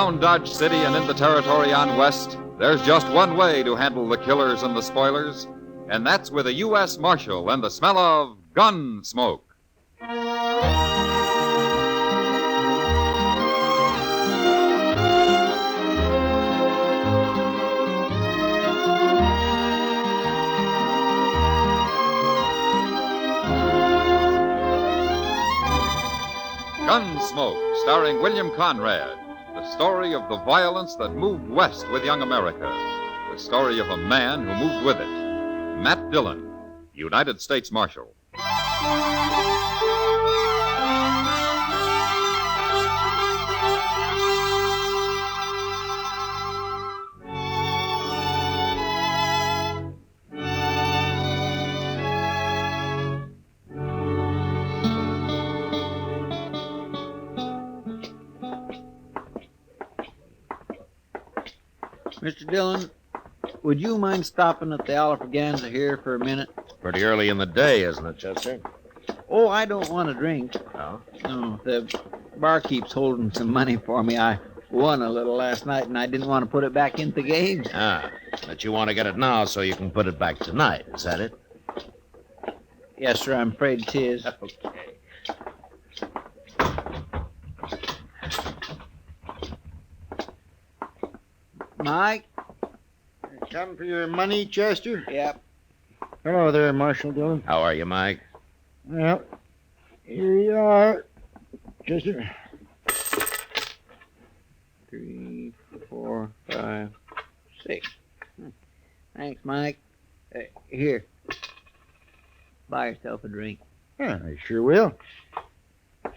Around Dodge City and in the territory on West, there's just one way to handle the killers and the spoilers, and that's with a U.S. Marshal and the smell of Gunsmoke. Gunsmoke, starring William Conrad. The story of the violence that moved west with young America. The story of a man who moved with it. Matt Dillon, United States Marshal. Mr. Dillon, would you mind stopping at the Alfraganza here for a minute? Pretty early in the day, isn't it, Chester? Oh, I don't want a drink. No? No, the barkeep's holding some money for me. I won a little last night, and I didn't want to put it back into the game. Ah, but you want to get it now so you can put it back tonight, is that it? Yes, sir, I'm afraid 'tis. Okay. Mike? Come for your money, Chester? Yep. Hello there, Marshal Dillon. How are you, Mike? Well, here you are, Chester. 3, 4, 5, 6. Thanks, Mike. Here. Buy yourself a drink. Yeah, I sure will.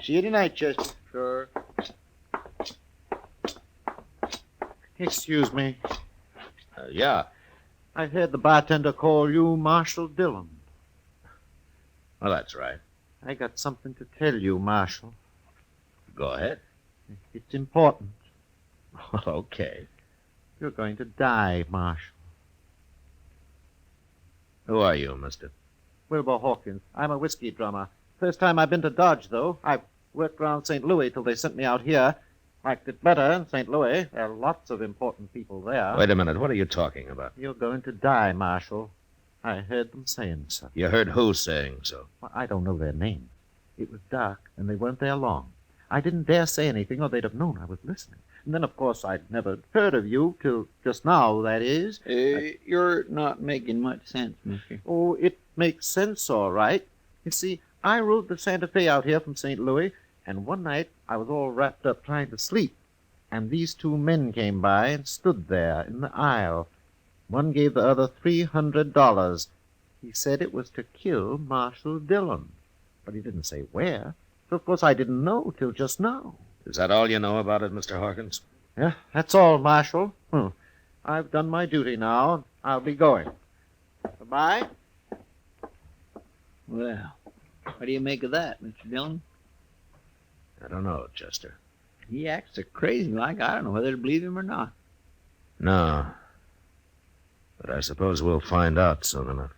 See you tonight, Chester. Sure. Excuse me. Yeah. I heard the bartender call you Marshal Dillon. Well, that's right. I got something to tell you, Marshal. Go ahead. It's important. Okay. You're going to die, Marshal. Who are you, mister? Wilbur Hawkins. I'm a whiskey drummer. First time I've been to Dodge, though. I worked around St. Louis till they sent me out here. Liked it better in St. Louis. There are lots of important people there. Wait a minute. What are you talking about? You're going to die, Marshal. I heard them saying so. You heard who saying so? Well, I don't know their names. It was dark, and they weren't there long. I didn't dare say anything, or they'd have known I was listening. And then, of course, I'd never heard of you till just now, that is. You're not making much sense, mister. Oh, it makes sense, all right. You see, I rode the Santa Fe out here from St. Louis, and one night I was all wrapped up trying to sleep, and these two men came by and stood there in the aisle. One gave the other $300. He said it was to kill Marshal Dillon, but he didn't say where. So, of course, I didn't know till just now. Is that all you know about it, Mr. Hawkins? Yeah, that's all, Marshal. I've done my duty now. I'll be going. Goodbye. Well, what do you make of that, Mr. Dillon? I don't know, Chester. He acts so crazy like I don't know whether to believe him or not. No. But I suppose we'll find out soon enough.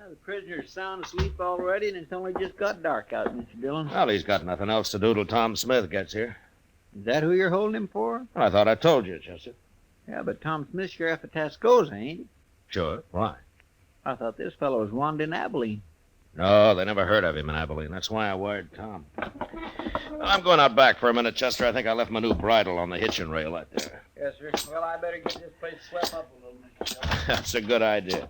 The prisoner's sound asleep already, and it's only just got dark out, Mr. Dillon. Well, he's got nothing else to do till Tom Smith gets here. Is that who you're holding him for? Well, I thought I told you, Chester. Yeah, but Tom Smith's sheriff of Tascosa, ain't he? Sure. Why? I thought this fellow was wanted in Abilene. No, they never heard of him in Abilene. That's why I wired Tom. Well, I'm going out back for a minute, Chester. I think I left my new bridle on the hitching rail out there. Yes, sir. Well, I better get this place swept up a little, Mr. Dillon. That's a good idea.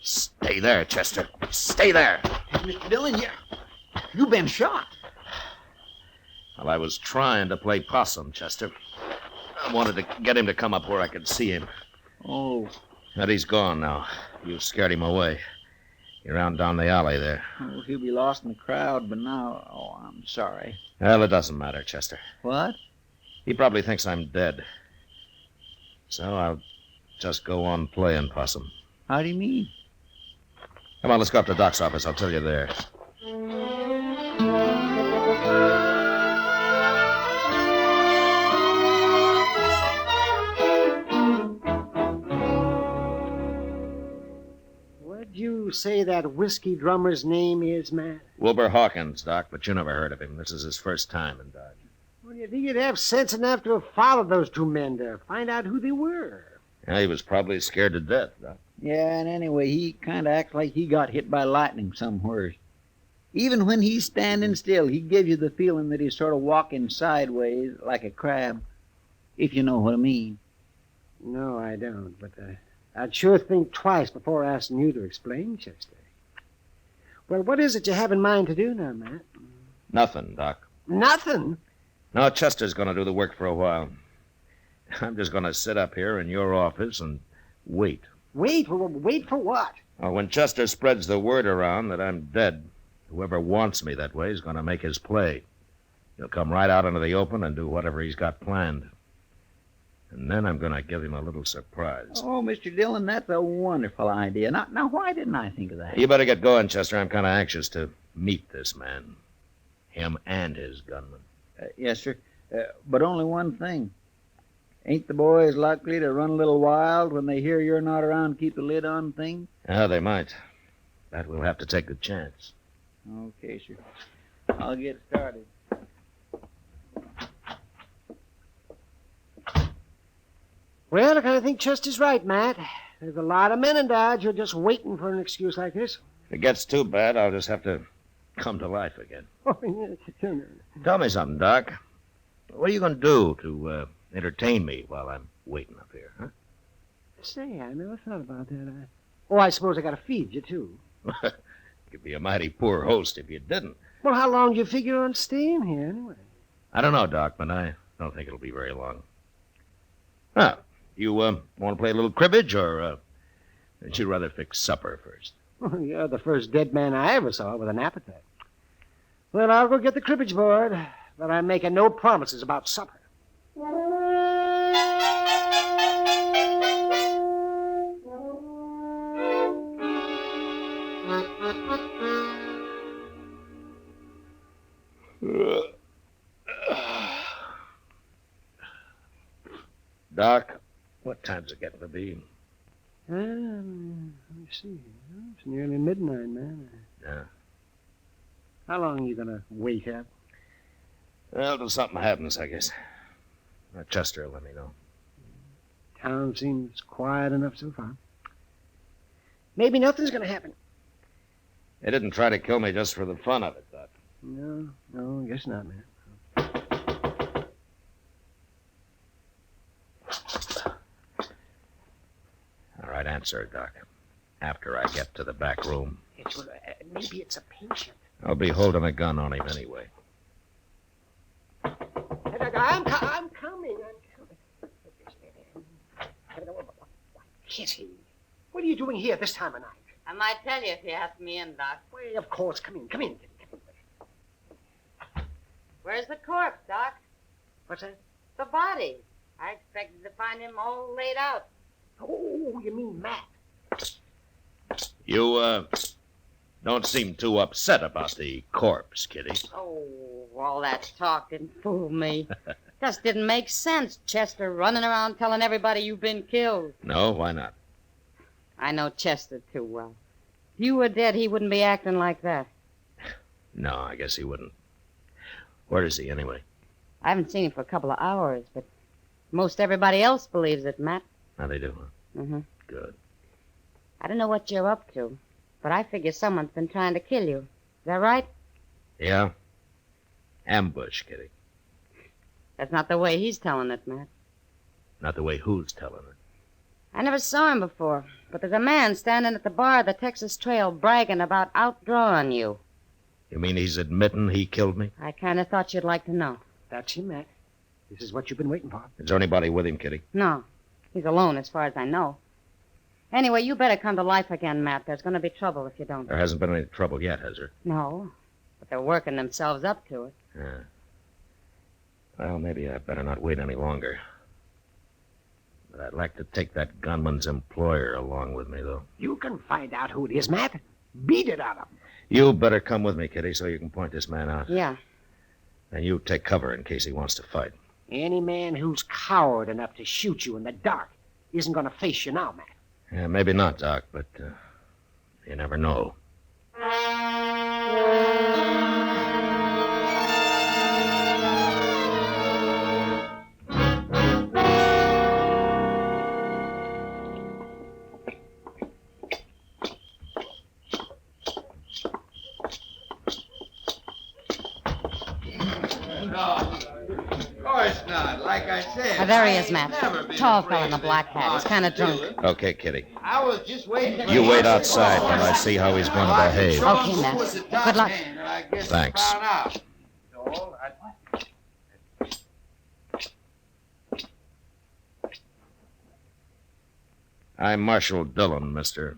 Stay there, Chester. Stay there. Mr. Dillon, you've been shot. Well, I was trying to play possum, Chester. I wanted to get him to come up where I could see him. Oh. But he's gone now. You scared him away. You're out down the alley there. Oh, he'll be lost in the crowd, but now, I'm sorry. Well, it doesn't matter, Chester. What? He probably thinks I'm dead. So I'll just go on playing possum. How do you mean? Come on, let's go up to Doc's office. I'll tell you there. What'd you say that whiskey drummer's name is, Matt? Wilbur Hawkins, Doc, but you never heard of him. This is his first time in Dodge. Well, you think you'd have sense enough to have followed those two men to find out who they were. Yeah, he was probably scared to death, Doc. Yeah, and anyway, he kind of acts like he got hit by lightning somewhere. Even when he's standing still, he gives you the feeling that he's sort of walking sideways like a crab, if you know what I mean. No, I don't, but I'd sure think twice before asking you to explain, Chester. Well, what is it you have in mind to do now, Matt? Nothing, Doc. Nothing? No, Chester's going to do the work for a while. I'm just going to sit up here in your office and wait. Wait? Wait for what? Well, when Chester spreads the word around that I'm dead, whoever wants me that way is going to make his play. He'll come right out into the open and do whatever he's got planned. And then I'm going to give him a little surprise. Oh, Mr. Dillon, that's a wonderful idea. Now, why didn't I think of that? You better get going, Chester. I'm kind of anxious to meet this man. Him and his gunman. Yes, sir. But only one thing. Ain't the boys likely to run a little wild when they hear you're not around to keep the lid on things? Yeah, they might. But we'll have to take the chance. Okay, sir. I'll get started. Well, I kind of think Chester's right, Matt. There's a lot of men in Dodge who are just waiting for an excuse like this. If it gets too bad, I'll just have to come to life again. Tell me something, Doc. What are you going to do to entertain me while I'm waiting up here, huh? Say, I never thought about that. Oh, I suppose I got to feed you, too. You'd be a mighty poor host if you didn't. Well, how long do you figure on staying here, anyway? I don't know, Doc, but I don't think it'll be very long. Now, you want to play a little cribbage, or would you rather fix supper first? Well, you're the first dead man I ever saw with an appetite. Well, I'll go get the cribbage board, but I'm making no promises about supper. Doc, what time's it getting to be? Let me see. It's nearly midnight, man. Yeah. How long are you going to wait up? Well, till something happens, I guess. Chester will let me know. Town seems quiet enough so far. Maybe nothing's going to happen. They didn't try to kill me just for the fun of it, Doc. No, I guess not, man. All right, answer it, Doc. After I get to the back room. Maybe it's a patient. I'll be holding a gun on him anyway. I'm coming. Kitty, what are you doing here this time of night? I might tell you if you ask me in, Doc. Well, of course. Come in, Kitty. Where's the corpse, Doc? What's that? The body. I expected to find him all laid out. Oh, you mean Matt? You, don't seem too upset about the corpse, Kitty. Oh, all that talk didn't fool me. Just didn't make sense, Chester running around telling everybody you've been killed. No, why not? I know Chester too well. If you were dead, he wouldn't be acting like that. No, I guess he wouldn't. Where is he, anyway? I haven't seen him for a couple of hours, but most everybody else believes it, Matt. Now they do, huh? Mm-hmm. Good. I don't know what you're up to, but I figure someone's been trying to kill you. Is that right? Yeah? Ambush, Kitty. That's not the way he's telling it, Matt. Not the way who's telling it. I never saw him before, but there's a man standing at the bar of the Texas Trail bragging about outdrawing you. You mean he's admitting he killed me? I kind of thought you'd like to know. That's him, Matt. This is what you've been waiting for. Is there anybody with him, Kitty? No, he's alone as far as I know. Anyway, you better come to life again, Matt. There's going to be trouble if you don't. There hasn't been any trouble yet, has there? No, but they're working themselves up to it. Yeah. Well, maybe I better not wait any longer. But I'd like to take that gunman's employer along with me, though. You can find out who it is, Matt. Beat it out of him. You better come with me, Kitty, so you can point this man out. Yeah. And you take cover in case he wants to fight. Any man who's coward enough to shoot you in the dark isn't going to face you now, Matt. Yeah, maybe not, Doc, but you never know. Like I said. There he is, Matt. Tall fellow in a black hat. He's kind of drunk. Okay, Kitty. I was just waiting. You wait outside while I see how he's going to behave. Okay, Matt. Good luck. Thanks. I'm Marshal Dillon, mister.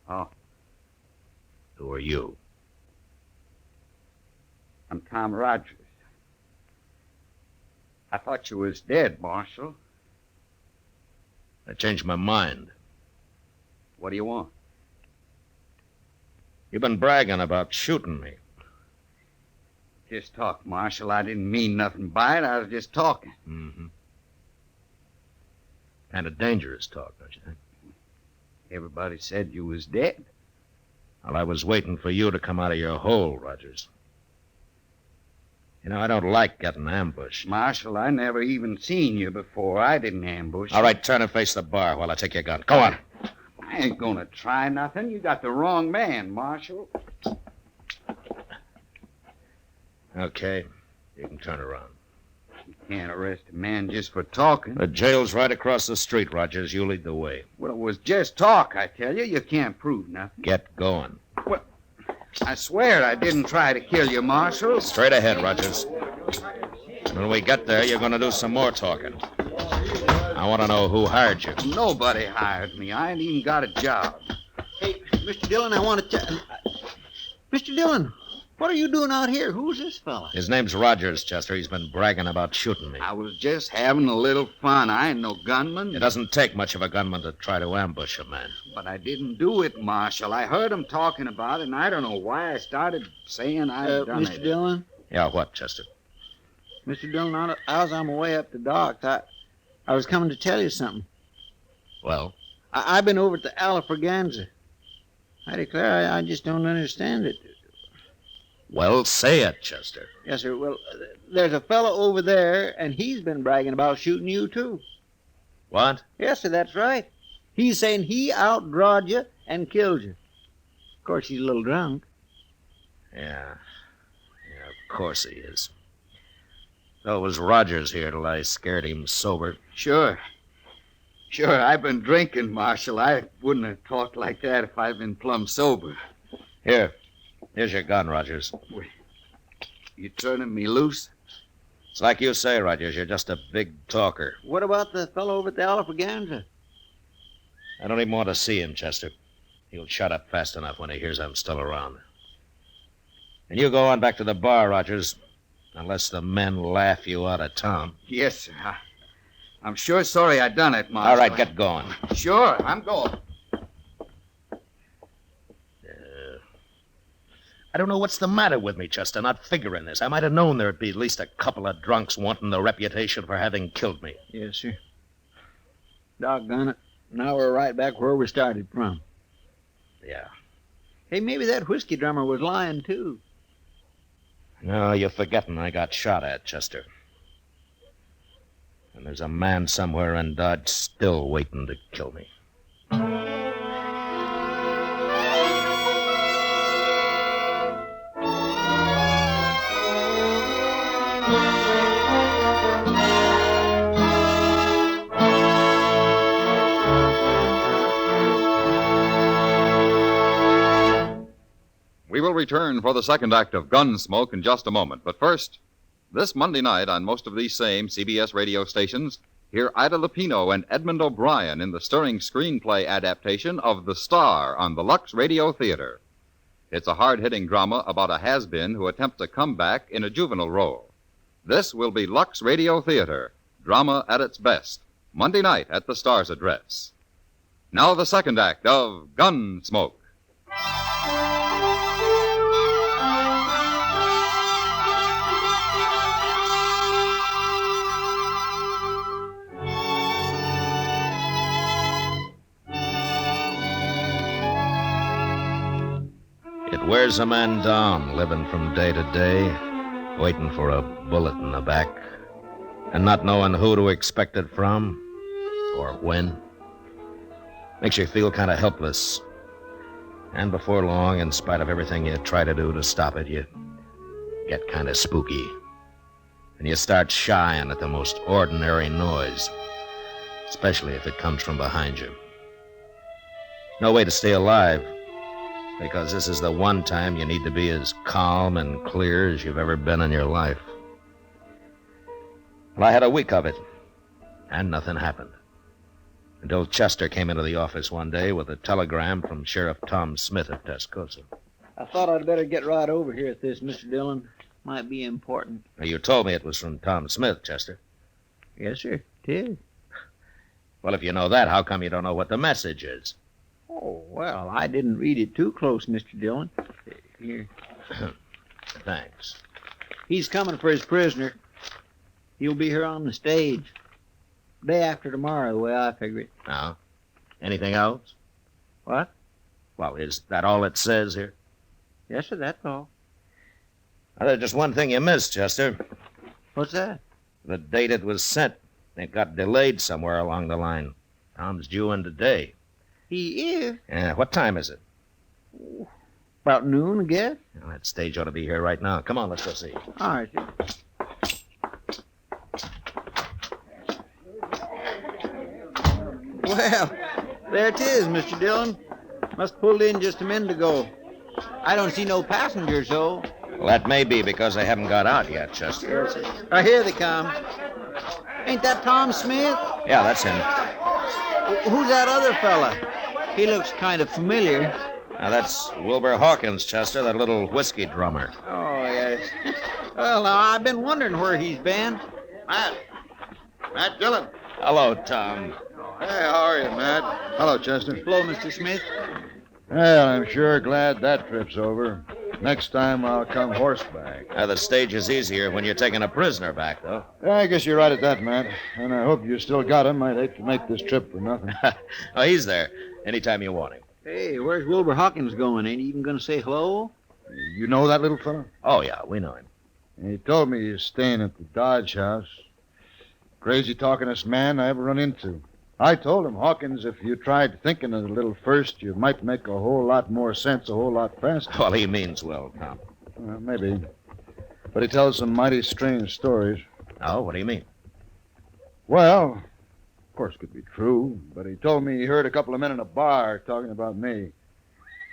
Oh. Who are you? I'm Tom Rogers. I thought you was dead, Marshal. I changed my mind. What do you want? You've been bragging about shooting me. Just talk, Marshal. I didn't mean nothing by it. I was just talking. Mm-hmm. Kind of dangerous talk, don't you think? Everybody said you was dead. Well, I was waiting for you to come out of your hole, Rogers. You know, I don't like getting ambushed. Marshal, I never even seen you before. I didn't ambush. All right, turn and face the bar while I take your gun. Go on. I ain't gonna try nothing. You got the wrong man, Marshal. Okay, you can turn around. You can't arrest a man just for talking. The jail's right across the street, Rogers. You lead the way. Well, it was just talk, I tell you. You can't prove nothing. Get going. I swear I didn't try to kill you, Marshal. Straight ahead, Rogers. When we get there, you're going to do some more talking. I want to know who hired you. Nobody hired me. I ain't even got a job. Hey, Mr. Dillon, I want to tell... Mr. Dillon, what are you doing out here? Who's this fella? His name's Rogers, Chester. He's been bragging about shooting me. I was just having a little fun. I ain't no gunman. It doesn't take much of a gunman to try to ambush a man. But I didn't do it, Marshal. I heard him talking about it, and I don't know why I started saying I'd done Mr. it. Dillon? Yeah, what, Chester? Mr. Dillon, I was on my way up to Doc's. I was coming to tell you something. Well? I've been over to Alafraganza. I declare I just don't understand it. Well, say it, Chester. Yes, sir. Well, there's a fellow over there, and he's been bragging about shooting you, too. What? Yes, sir, that's right. He's saying he outdrawed you and killed you. Of course, he's a little drunk. Yeah, of course he is. So it was Rogers here till I scared him sober. Sure, I've been drinking, Marshal. I wouldn't have talked like that if I'd been plumb sober. Here's your gun, Rogers. You turning me loose? It's like you say, Rogers. You're just a big talker. What about the fellow over at the Alafraganza? I don't even want to see him, Chester. He'll shut up fast enough when he hears I'm still around. And you go on back to the bar, Rogers, unless the men laugh you out of town. Yes, sir. I'm sure sorry I done it, Marshal. All right, get going. Sure, I'm going. I don't know what's the matter with me, Chester, not figuring this. I might have known there'd be at least a couple of drunks wanting the reputation for having killed me. Yes, sir. Doggone it. Now we're right back where we started from. Yeah. Hey, maybe that whiskey drummer was lying, too. No, you're forgetting I got shot at, Chester. And there's a man somewhere in Dodge still waiting to kill me. We will return for the second act of Gunsmoke in just a moment. But first, this Monday night on most of these same CBS radio stations, hear Ida Lupino and Edmund O'Brien in the stirring screenplay adaptation of The Star on the Lux Radio Theater. It's a hard-hitting drama about a has-been who attempts a comeback in a juvenile role. This will be Lux Radio Theater, drama at its best, Monday night at the Star's Address. Now the second act of Gunsmoke. It wears a man down, living from day to day, waiting for a bullet in the back, and not knowing who to expect it from or when. Makes you feel kind of helpless. And before long, in spite of everything you try to do to stop it, you get kind of spooky. And you start shying at the most ordinary noise, especially if it comes from behind you. No way to stay alive, because this is the one time you need to be as calm and clear as you've ever been in your life. Well, I had a week of it, and nothing happened. Until Chester came into the office one day with a telegram from Sheriff Tom Smith at Tascosa. I thought I'd better get right over here at this, Mr. Dillon. Might be important. Now, you told me it was from Tom Smith, Chester. Yes, sir. It is. Well, if you know that, how come you don't know what the message is? Oh, well, I didn't read it too close, Mr. Dillon. Here. Thanks. He's coming for his prisoner. He'll be here on the stage. Day after tomorrow, the way I figure it. Now, anything else? What? Well, is that all it says here? Yes, sir, that's all. Now, there's just one thing you missed, Chester. What's that? The date it was sent. It got delayed somewhere along the line. Tom's due in today. He is? Yeah, what time is it? About noon, I guess. Well, that stage ought to be here right now. Come on, let's go see. All right, sir. Well, there it is, Mr. Dillon. Must pulled in just a minute ago. I don't see no passengers, though. Well, that may be because they haven't got out yet, Chester. Yes, sir. Here they come. Ain't that Tom Smith? Yeah, that's him. Who's that other fella? He looks kind of familiar. Now, that's Wilbur Hawkins, Chester, that little whiskey drummer. Oh, yes. Well, now, I've been wondering where he's been. Matt Dillon. Hello, Tom. Hey, how are you, Matt? Hello, Chester. Hello, Mr. Smith. Well, I'm sure glad that trip's over. Next time I'll come horseback. Now, the stage is easier when you're taking a prisoner back, though. Yeah, I guess you're right at that, Matt. And I hope you still got him. I'd hate to make this trip for nothing. Oh, he's there. Anytime you want him. Hey, where's Wilbur Hawkins going? Ain't he even going to say hello? You know that little fellow? Oh, yeah, we know him. He told me he's staying at the Dodge House. Crazy talkingest man I ever run into. I told him, Hawkins, if you tried thinking of it a little first, you might make a whole lot more sense a whole lot faster. Well, he means well, Tom. Well, maybe. But he tells some mighty strange stories. Oh, what do you mean? Well, of course it could be true, but he told me he heard a couple of men in a bar talking about me.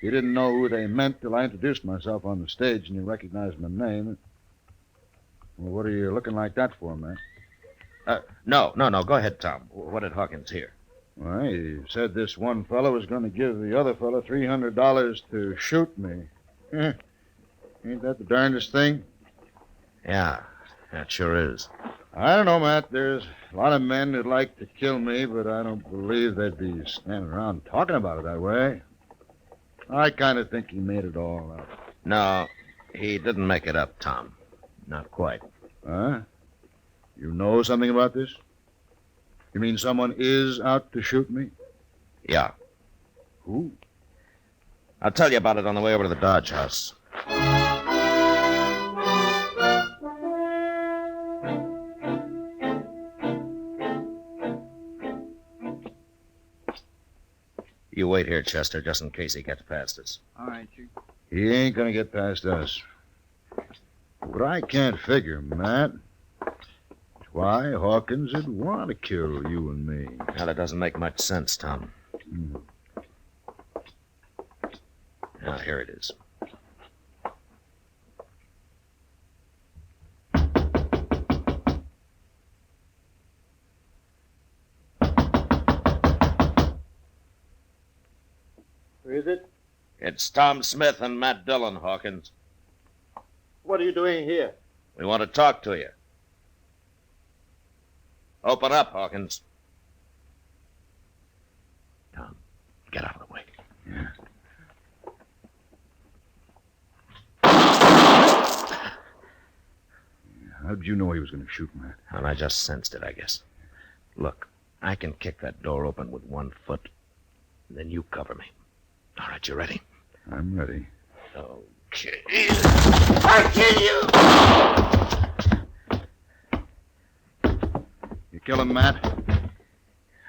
He didn't know who they meant till I introduced myself on the stage and he recognized my name. Well, what are you looking like that for, man? No. Go ahead, Tom. What did Hawkins hear? Well, he said this one fellow was going to give the other fellow $300 to shoot me. Ain't that the darndest thing? Yeah, that sure is. I don't know, Matt. There's a lot of men who'd like to kill me, but I don't believe they'd be standing around talking about it that way. I kind of think he made it all up. No, he didn't make it up, Tom. Not quite. Huh? You know something about this? You mean someone is out to shoot me? Yeah. Who? I'll tell you about it on the way over to the Dodge House. You wait here, Chester, just in case he gets past us. All right, sir. He ain't gonna get past us. But I can't figure, Matt. Why Hawkins would want to kill you and me. Now, that doesn't make much sense, Tom. Now, here it is. Who is it? It's Tom Smith and Matt Dillon, Hawkins. What are you doing here? We want to talk to you. Open up, Hawkins. Tom, get out of the way. Yeah. How'd you know he was going to shoot, Matt? And I just sensed it, I guess. Look, I can kick that door open with 1 foot. Then you cover me. All right, you ready? I'm ready. Okay. I'll kill you! You kill him, Matt?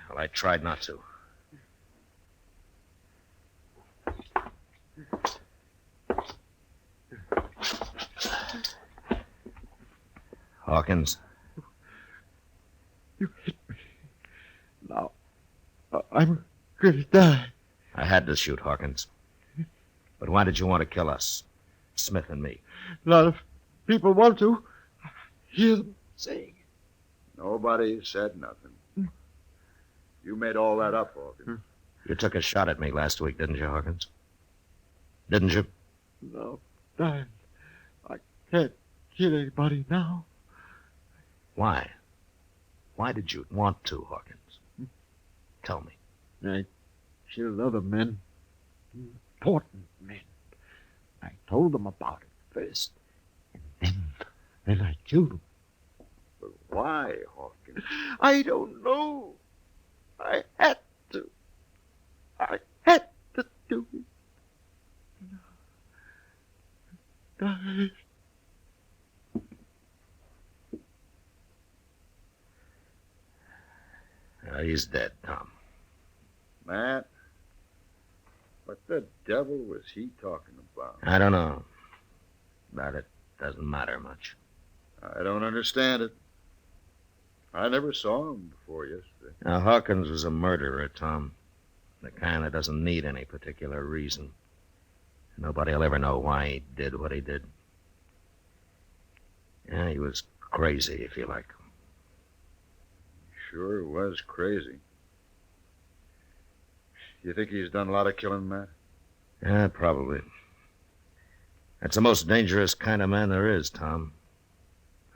Well, I tried not to. Hawkins, You hit me. Now, I'm going to die. I had to shoot Hawkins. But why did you want to kill us? Smith and me. A lot of people want to. I hear them saying. Nobody said nothing. You made all that up, Hawkins. You took a shot at me last week, didn't you, Hawkins? Didn't you? No, dying. I can't kill anybody now. Why? Why did you want to, Hawkins? Tell me. I killed other men. Important men. I told them about it first. And then I killed them. But why, Hawkins? I don't know. I had to. I had to do it. Die. He's dead, Tom. Matt, what the devil was he talking about? I don't know. But it doesn't matter much. I don't understand it. I never saw him before yesterday. Now, Hawkins was a murderer, Tom. The kind that doesn't need any particular reason. Nobody will ever know why he did what he did. Yeah, he was crazy, if you like. Sure was crazy. You think he's done a lot of killing, Matt? Yeah, probably. That's the most dangerous kind of man there is, Tom.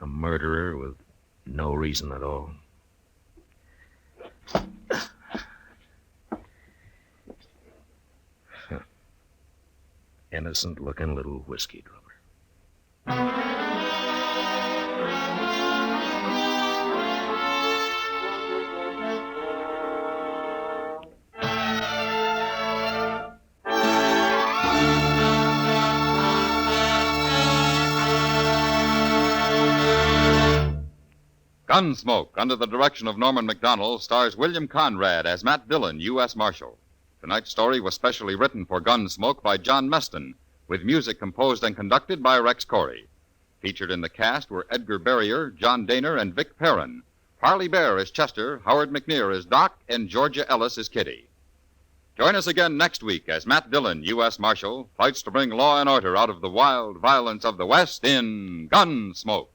A murderer with no reason at all. Innocent-looking little whiskey drummer. Gunsmoke, under the direction of Norman MacDonald, stars William Conrad as Matt Dillon, U.S. Marshal. Tonight's story was specially written for Gunsmoke by John Meston, with music composed and conducted by Rex Corey. Featured in the cast were Edgar Barrier, John Daner, and Vic Perrin. Harley Bear as Chester, Howard McNear as Doc, and Georgia Ellis as Kitty. Join us again next week as Matt Dillon, U.S. Marshal, fights to bring law and order out of the wild violence of the West in Gunsmoke.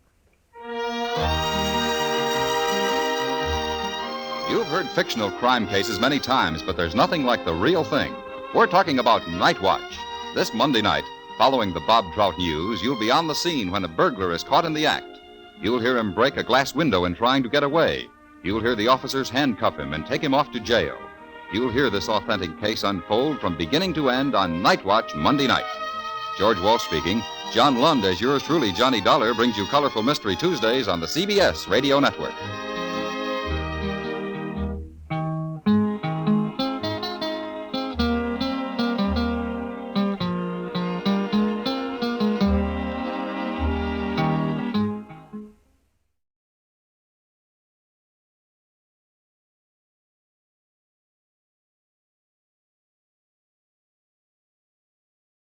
You've heard fictional crime cases many times, but there's nothing like the real thing. We're talking about Night Watch. This Monday night, following the Bob Trout news, you'll be on the scene when a burglar is caught in the act. You'll hear him break a glass window in trying to get away. You'll hear the officers handcuff him and take him off to jail. You'll hear this authentic case unfold from beginning to end on Night Watch Monday night. George Walsh speaking. John Lund, as yours truly, Johnny Dollar, brings you colorful Mystery Tuesdays on the CBS Radio Network.